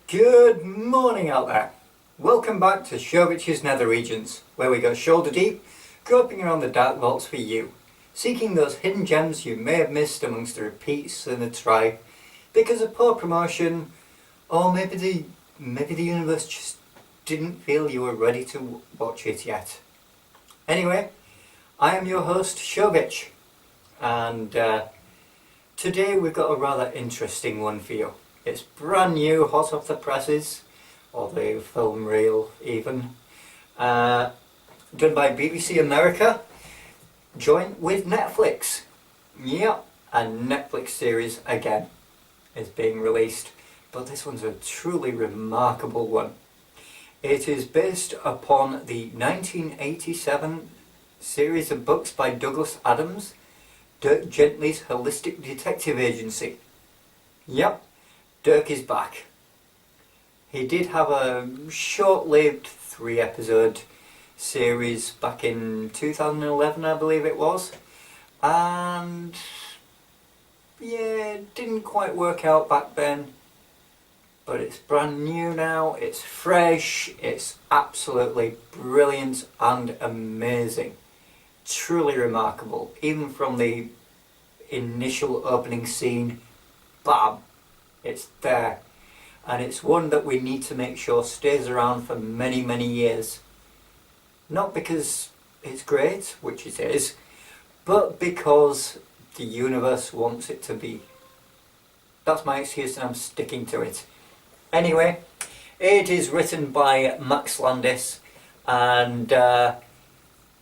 Good morning out there. Welcome back to Showbitch's Nether regions, where we go shoulder deep, groping around the dark vaults for you, seeking those hidden gems you may have missed amongst the repeats and the tribe, because of poor promotion, or maybe the universe just didn't feel you were ready to watch it yet. Anyway, I am your host Showbitch, and today we've got a rather interesting one for you. It's brand new, hot off the presses, or the film reel even, done by BBC America, joint with Netflix. Yep, a Netflix series again is being released, but this one's a truly remarkable one. It is based upon the 1987 series of books by Douglas Adams, Dirk Gently's Holistic Detective Agency. Yep, Dirk is back. He did have a short-lived 3-episode series back in 2011, I believe it was, and yeah, it didn't quite work out back then, but it's brand new now, it's fresh, it's absolutely brilliant and amazing. Truly remarkable, even from the initial opening scene, bam, it's there. And it's one that we need to make sure stays around for many, many years. Not because it's great, which it is, but because the universe wants it to be. That's my excuse and I'm sticking to it. Anyway, it is written by Max Landis, and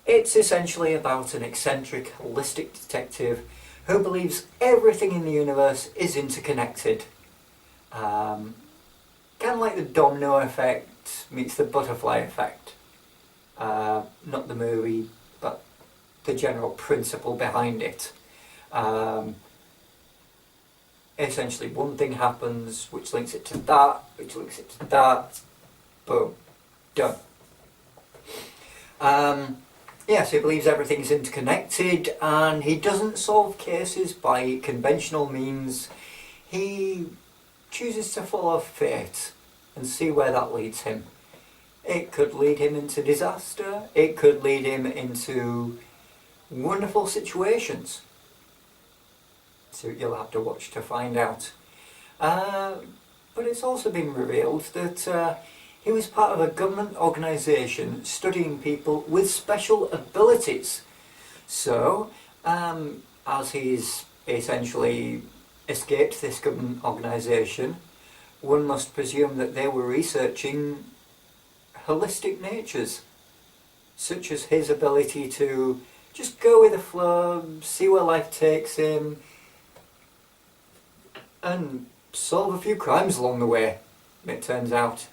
it's essentially about an eccentric, holistic detective who believes everything in the universe is interconnected. Kind of like the domino effect meets the butterfly effect. Not the movie, but the general principle behind it. Essentially, one thing happens, which links it to that, which links it to that. Boom. Done. Yes, he believes everything is interconnected, and he doesn't solve cases by conventional means. He chooses to follow fate and see where that leads him. It could lead him into disaster, it could lead him into wonderful situations. So you'll have to watch to find out. But it's also been revealed that he was part of a government organisation studying people with special abilities. So, as he's essentially escaped this government organisation, one must presume that they were researching holistic natures, such as his ability to just go with the flow, see where life takes him, and solve a few crimes along the way, it turns out.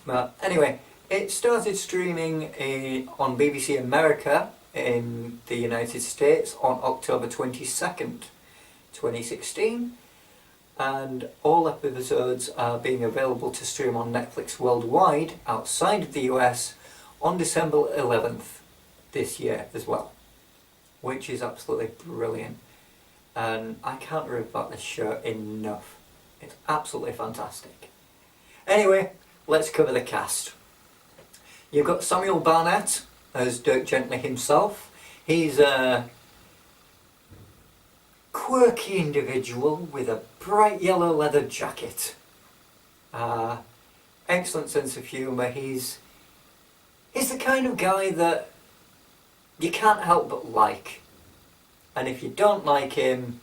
But anyway, it started streaming on BBC America in the United States on October 22nd, 2016, and all episodes are being available to stream on Netflix worldwide outside of the US on December 11th this year as well, which is absolutely brilliant, and I can't rave about this show enough. It's absolutely fantastic. Anyway, let's cover the cast. You've got Samuel Barnett as Dirk Gently himself. He's a quirky individual with a bright yellow leather jacket. Excellent sense of humour. He's the kind of guy that you can't help but like. And if you don't like him,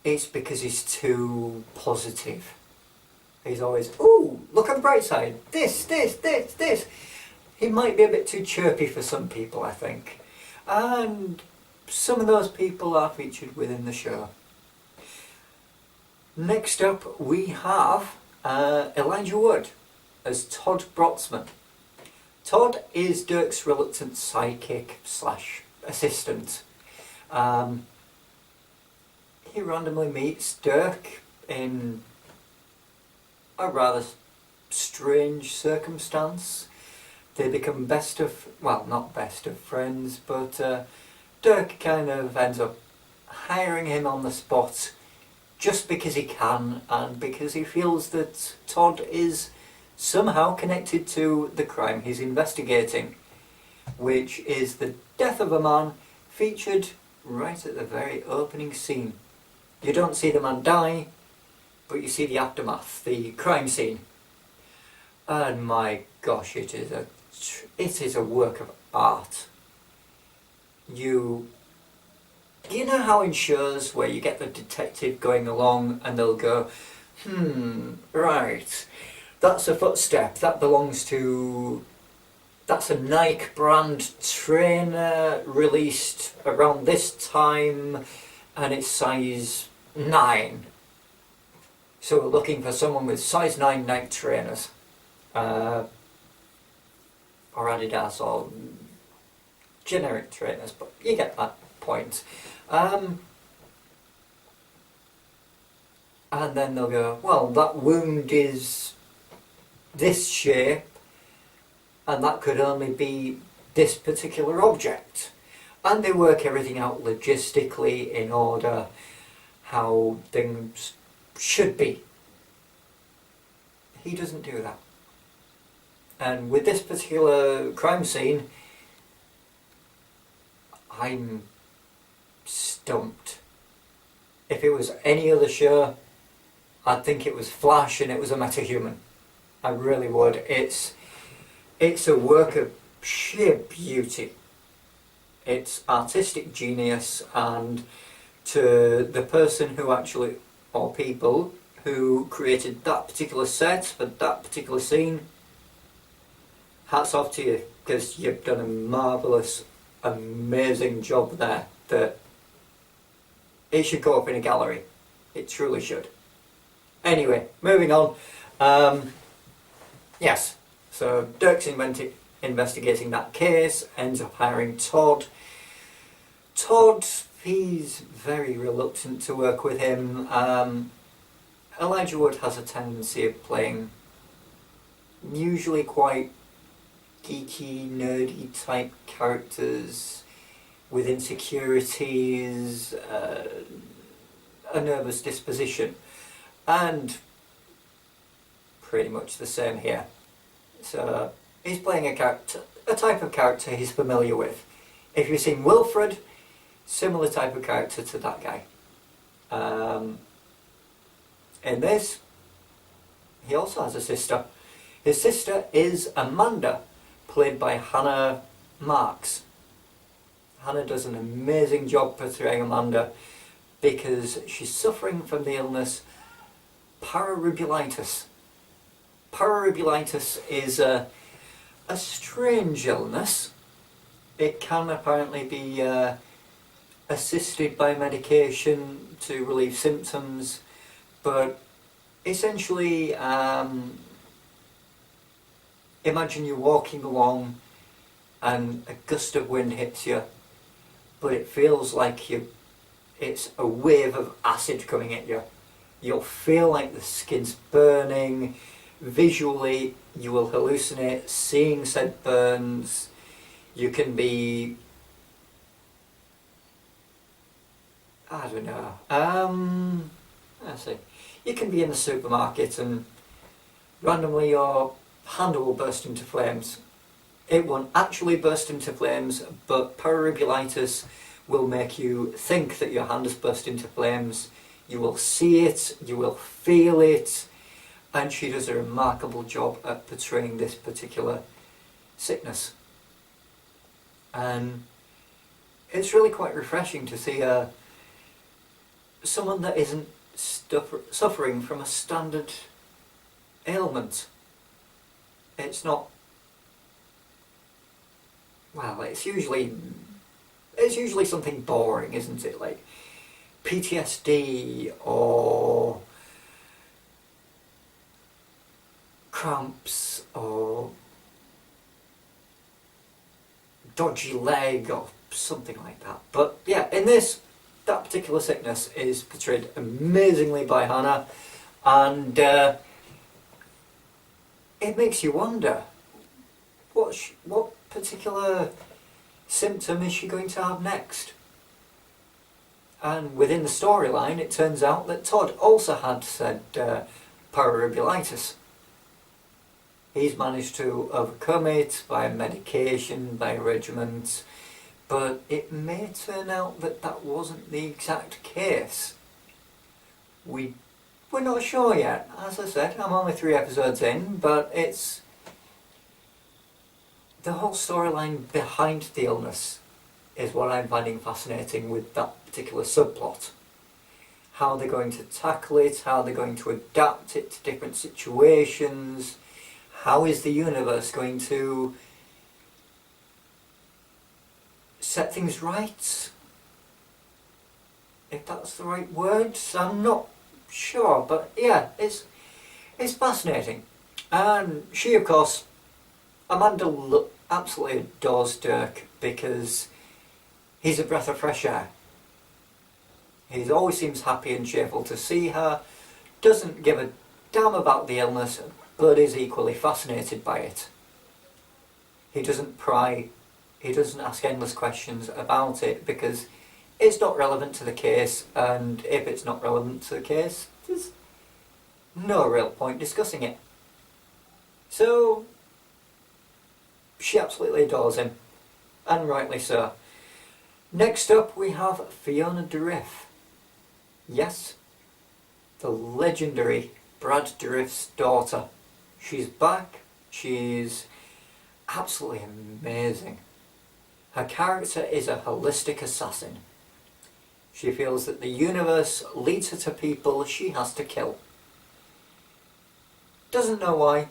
it's because he's too positive. He's always, ooh, look on the bright side, this. He might be a bit too chirpy for some people, I think. And some of those people are featured within the show. Next up, we have Elijah Wood as Todd Brotzman. Todd is Dirk's reluctant sidekick / assistant. He randomly meets Dirk in a rather strange circumstance. They become not best of friends, but Dirk kind of ends up hiring him on the spot just because he can and because he feels that Todd is somehow connected to the crime he's investigating, which is the death of a man featured right at the very opening scene. You don't see the man die, but you see the aftermath, the crime scene. And my gosh, it is a work of art. You know how in shows where you get the detective going along and they'll go, right, that's a footstep, that's a Nike brand trainer released around this time and it's size 9. So we're looking for someone with size 9 Nike trainers. Or Adidas or generic trainers, but you get that point. And then they'll go, well, that wound is this shape and that could only be this particular object. And they work everything out logistically in order how things should be. He doesn't do that. And with this particular crime scene, I'm stumped. If it was any other show, I'd think it was Flash and it was a metahuman. I really would. It's a work of sheer beauty. It's artistic genius, and to the person who actually, or people who created that particular set for that particular scene, hats off to you, because you've done a marvellous, amazing job there that it should go up in a gallery. It truly should. Anyway, moving on. Yes, so Dirk's investigating that case, ends up hiring Todd. Todd, he's very reluctant to work with him. Elijah Wood has a tendency of playing usually quite geeky, nerdy type characters with insecurities, a nervous disposition, and pretty much the same here. So he's playing a type of character he's familiar with. If you've seen Wilfred, similar type of character to that guy. In this, he also has a sister. His sister is Amanda, played by Hannah Marks. Hannah does an amazing job portraying Amanda because she's suffering from the illness pararubulitis. Pararubulitis is a strange illness. It can apparently be assisted by medication to relieve symptoms, but essentially imagine you're walking along and a gust of wind hits you, but it feels like it's a wave of acid coming at you. You'll feel like the skin's burning. Visually, you will hallucinate seeing said burns. You can be, I don't know, let's see. You can be in the supermarket and randomly your handle will burst into flames. It won't actually burst into flames, but pararubulitis will make you think that your hand has burst into flames. You will see it, you will feel it, and she does a remarkable job at portraying this particular sickness. And it's really quite refreshing to see someone that isn't suffering from a standard ailment. It's not, well, it's usually something boring, isn't it? Like PTSD or cramps or dodgy leg or something like that. But yeah, in this, that particular sickness is portrayed amazingly by Hannah, and it makes you wonder what particular symptom is she going to have next. And within the storyline, it turns out that Todd also had said paraurbiolitis. He's managed to overcome it by medication, by regimens, but it may turn out that that wasn't the exact case. We're not sure yet. As I said, I'm only 3 episodes in, but it's the whole storyline behind the illness is what I'm finding fascinating with that particular subplot. How they're going to tackle it, how they're going to adapt it to different situations, how is the universe going to set things right? If that's the right word, I'm not sure, but yeah, it's fascinating. And she, of course, Amanda absolutely adores Dirk because he's a breath of fresh air. He always seems happy and cheerful to see her, doesn't give a damn about the illness, but is equally fascinated by it. He doesn't pry, he doesn't ask endless questions about it because it's not relevant to the case, and if it's not relevant to the case, there's no real point discussing it. So, she absolutely adores him, and rightly so. Next up we have Fiona Dourif. Yes, the legendary Brad Dourif's daughter. She's back, she's absolutely amazing. Her character is a holistic assassin. She feels that the universe leads her to people she has to kill. Doesn't know why.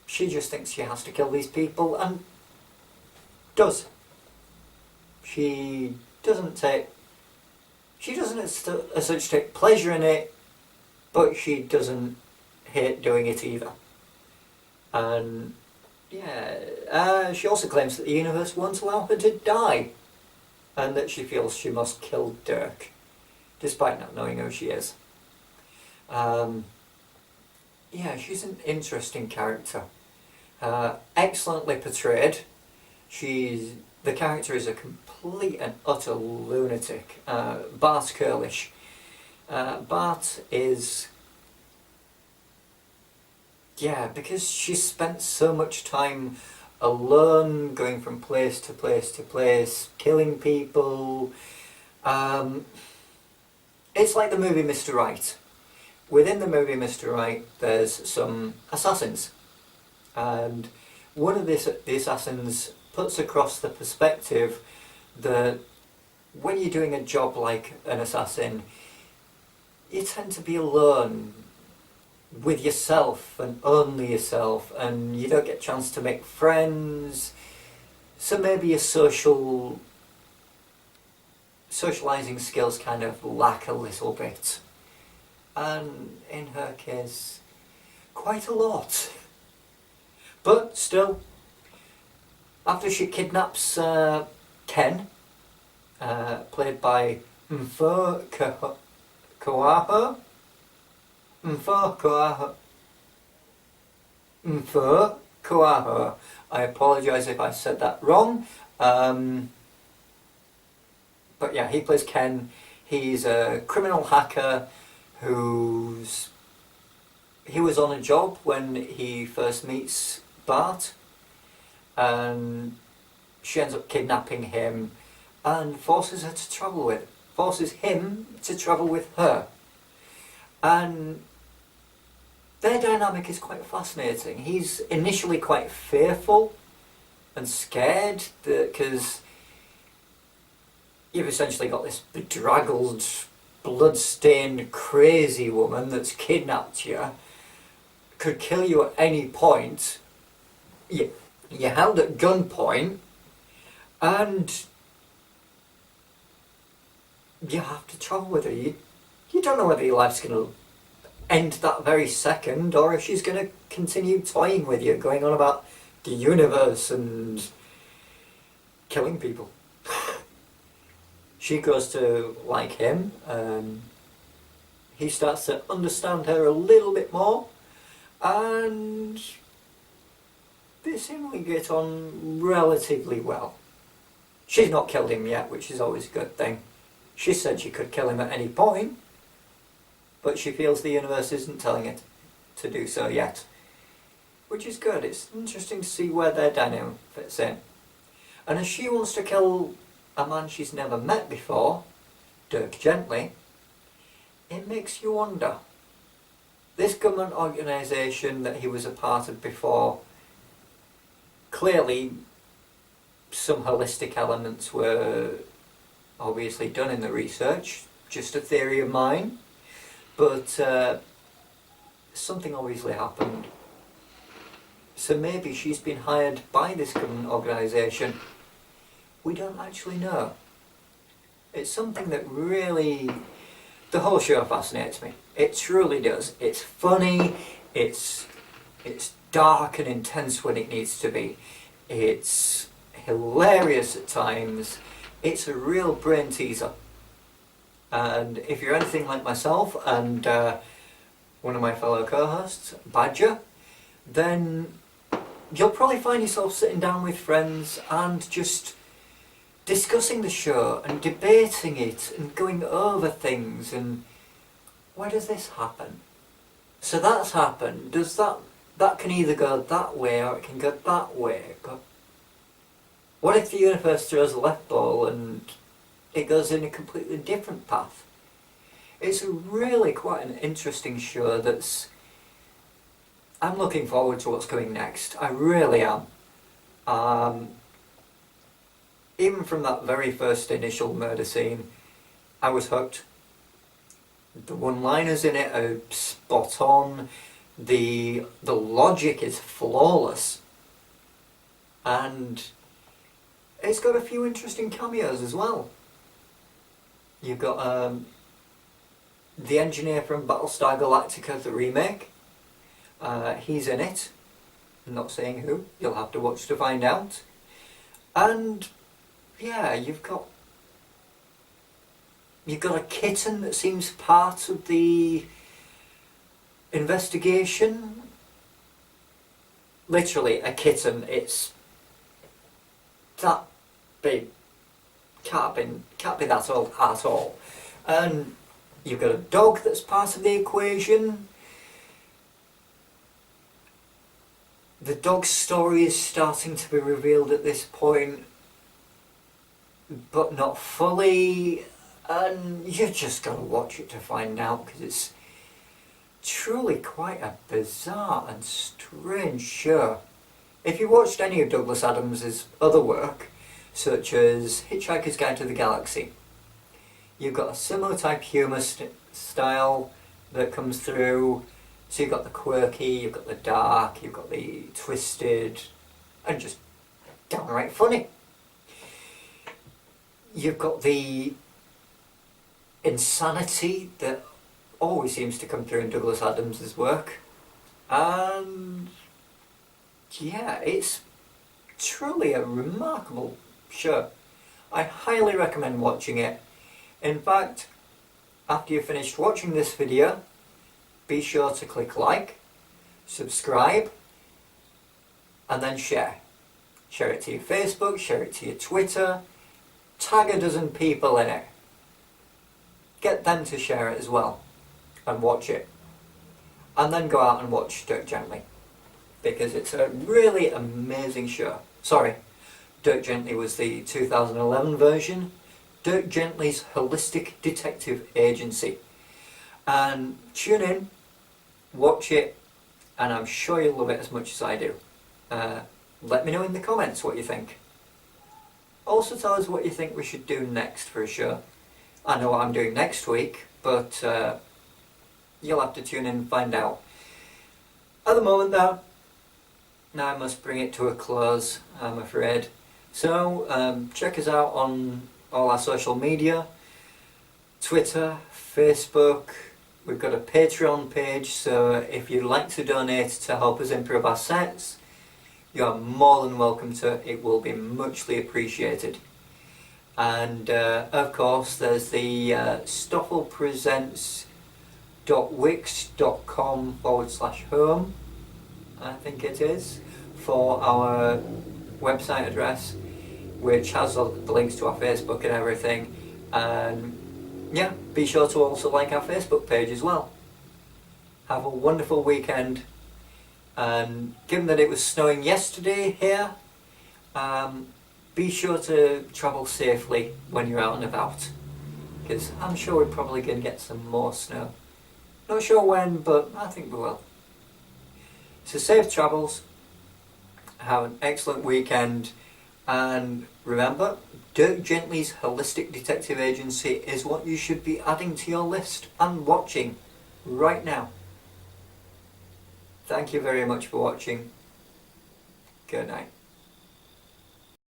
She just thinks she has to kill these people and does. She doesn't as such take pleasure in it, but she doesn't hate doing it either. And yeah, she also claims that the universe won't allow her to die, and that she feels she must kill Dirk, despite not knowing who she is. Yeah, she's an interesting character. Excellently portrayed. The character is a complete and utter lunatic. Bart Curlish. Bart is... yeah, because she's spent so much time alone, going from place to place to place, killing people. It's like the movie Mr. Right. Within the movie Mr. Right, there's some assassins. And one of the assassins puts across the perspective that when you're doing a job like an assassin, you tend to be alone with yourself and only yourself, and you don't get a chance to make friends, so maybe your socializing skills kind of lack a little bit, and in her case quite a lot. But still, after she kidnaps Ken, played by Mfo Koaho, I apologise if I said that wrong. But yeah, he plays Ken. He's a criminal hacker he was on a job when he first meets Bart, and she ends up kidnapping him and forces him to travel with her. And their dynamic is quite fascinating. He's initially quite fearful and scared because you've essentially got this bedraggled, blood-stained, crazy woman that's kidnapped you, could kill you at any point. You're held at gunpoint, and you have to travel with her. You don't know whether your life's going to end that very second, or if she's going to continue toying with you, going on about the universe and killing people. She goes to like him, he starts to understand her a little bit more, and they seemingly get on relatively well. She's not killed him yet, which is always a good thing. She said she could kill him at any point, but she feels the universe isn't telling it to do so yet. Which is good. It's interesting to see where their dynamic fits in. And as she wants to kill a man she's never met before, Dirk Gently, it makes you wonder. This government organisation that he was a part of before, clearly some holistic elements were obviously done in the research, just a theory of mine, but something obviously happened. So maybe she's been hired by this government organisation. We don't actually know. It's something that really... The whole show fascinates me. It truly does. It's funny, it's dark and intense when it needs to be. It's hilarious at times. It's a real brain teaser. And if you're anything like myself and one of my fellow co-hosts, Badger, then you'll probably find yourself sitting down with friends and just discussing the show and debating it and going over things and why does this happen? So that's happened. Does that can either go that way or it can go that way? What if the universe throws a left ball and it goes in a completely different path? It's really quite an interesting show that's... I'm looking forward to what's coming next. I really am. Even from that very first initial murder scene, I was hooked. The one-liners in it are spot on. The logic is flawless. And it's got a few interesting cameos as well. You've got the engineer from Battlestar Galactica, the remake. He's in it. I'm not saying who. You'll have to watch to find out. And yeah, you've got a kitten that seems part of the investigation. Literally a kitten. It's that big. Can't be that old at all. And you've got a dog that's part of the equation. The dog's story is starting to be revealed at this point, but not fully, and you just gotta watch it to find out, because it's truly quite a bizarre and strange show. If you watched any of Douglas Adams' other work, such as Hitchhiker's Guide to the Galaxy, you've got a similar type humour style that comes through. So you've got the quirky, you've got the dark, you've got the twisted, and just downright funny. You've got the insanity that always seems to come through in Douglas Adams' work. And yeah, it's truly a remarkable show. I highly recommend watching it. In fact, after you've finished watching this video, be sure to click like, subscribe, and then share. Share it to your Facebook, share it to your Twitter, tag a dozen people in it. Get them to share it as well, and watch it. And then go out and watch Dirk Gently, because it's a really amazing show. Sorry, Dirk Gently was the 2011 version. Dirk Gently's Holistic Detective Agency. And tune in, watch it, and I'm sure you'll love it as much as I do. Let me know in the comments what you think. Also tell us what you think we should do next for a show. I know what I'm doing next week, but you'll have to tune in and find out. At the moment though, now I must bring it to a close, I'm afraid. So check us out on all our social media, Twitter, Facebook. We've got a Patreon page, so if you'd like to donate to help us improve our sets, you are more than welcome to. It will be muchly appreciated. And of course there's the stoffelpresents.wix.com/home, I think it is, for our website address, which has the links to our Facebook and everything. And yeah, be sure to also like our Facebook page as well. Have a wonderful weekend, and given that it was snowing yesterday here, be sure to travel safely when you're out and about, because I'm sure we're probably going to get some more snow. Not sure when, but I think we will. So safe travels, have an excellent weekend, and remember, Dirk Gently's Holistic Detective Agency is what you should be adding to your list and watching right now. Thank you very much for watching. Good night.